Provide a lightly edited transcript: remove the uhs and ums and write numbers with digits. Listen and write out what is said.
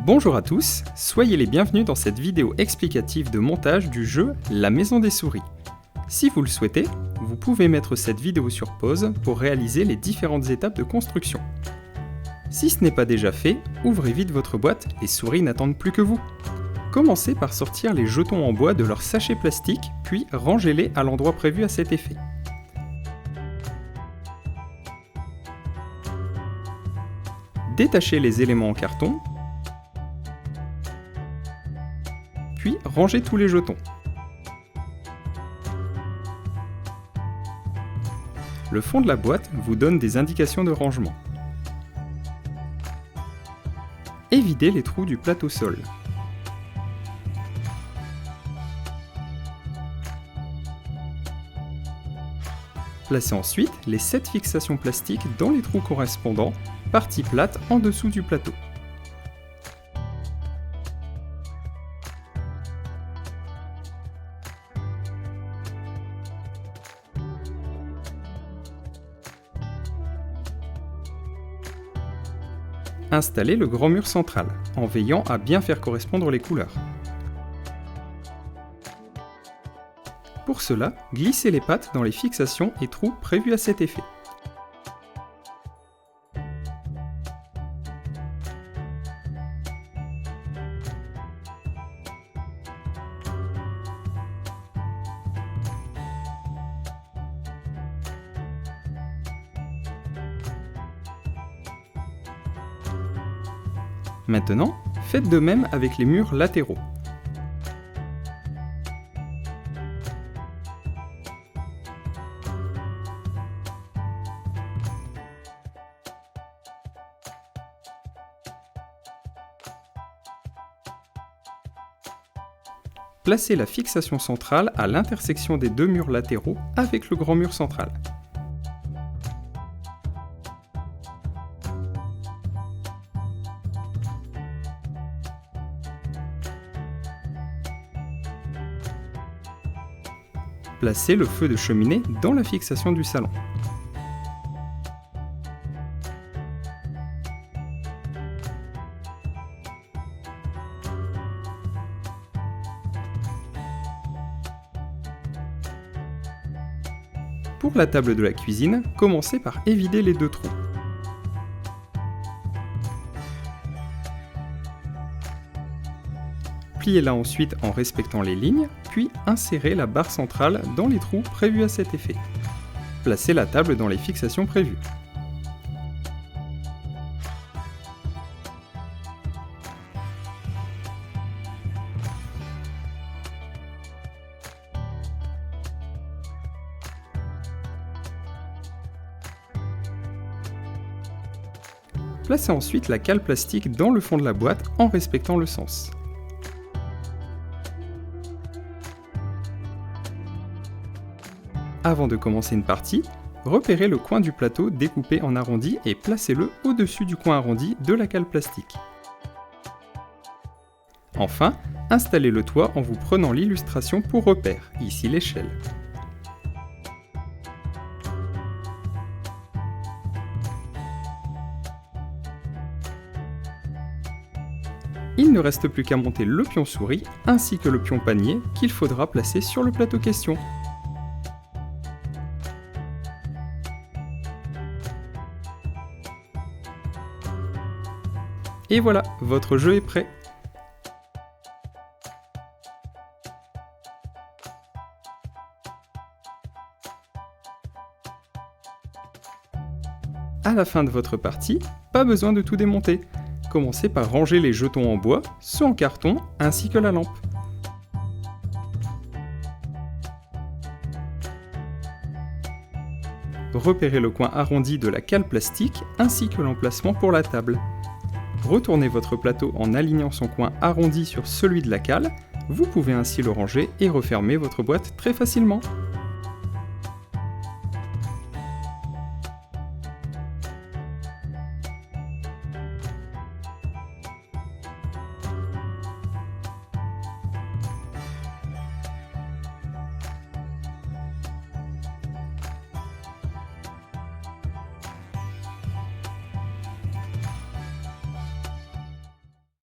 Bonjour à tous, soyez les bienvenus dans cette vidéo explicative de montage du jeu La Maison des Souris. Si vous le souhaitez, vous pouvez mettre cette vidéo sur pause pour réaliser les différentes étapes de construction. Si ce n'est pas déjà fait, ouvrez vite votre boîte, les souris n'attendent plus que vous. Commencez par sortir les jetons en bois de leur sachet plastique, puis rangez-les à l'endroit prévu à cet effet. Détachez les éléments en carton, puis rangez tous les jetons. Le fond de la boîte vous donne des indications de rangement. Et videz les trous du plateau sol. Placez ensuite les 7 fixations plastiques dans les trous correspondants, partie plate en dessous du plateau. Installez le grand mur central, en veillant à bien faire correspondre les couleurs. Pour cela, glissez les pattes dans les fixations et trous prévus à cet effet. Maintenant, faites de même avec les murs latéraux. Placez la fixation centrale à l'intersection des deux murs latéraux avec le grand mur central. Placez le feu de cheminée dans la fixation du salon. Pour la table de la cuisine, commencez par évider les deux trous. Pliez-la ensuite en respectant les lignes, puis insérez la barre centrale dans les trous prévus à cet effet. Placez la table dans les fixations prévues. Placez ensuite la cale plastique dans le fond de la boîte en respectant le sens. Avant de commencer une partie, repérez le coin du plateau découpé en arrondi et placez-le au-dessus du coin arrondi de la cale plastique. Enfin, installez le toit en vous prenant l'illustration pour repère, ici l'échelle. Il ne reste plus qu'à monter le pion souris ainsi que le pion panier qu'il faudra placer sur le plateau question. Et voilà, votre jeu est prêt. À la fin de votre partie, pas besoin de tout démonter. Commencez par ranger les jetons en bois, ceux en carton, ainsi que la lampe. Repérez le coin arrondi de la cale plastique, ainsi que l'emplacement pour la table. Retournez votre plateau en alignant son coin arrondi sur celui de la cale, vous pouvez ainsi le ranger et refermer votre boîte très facilement.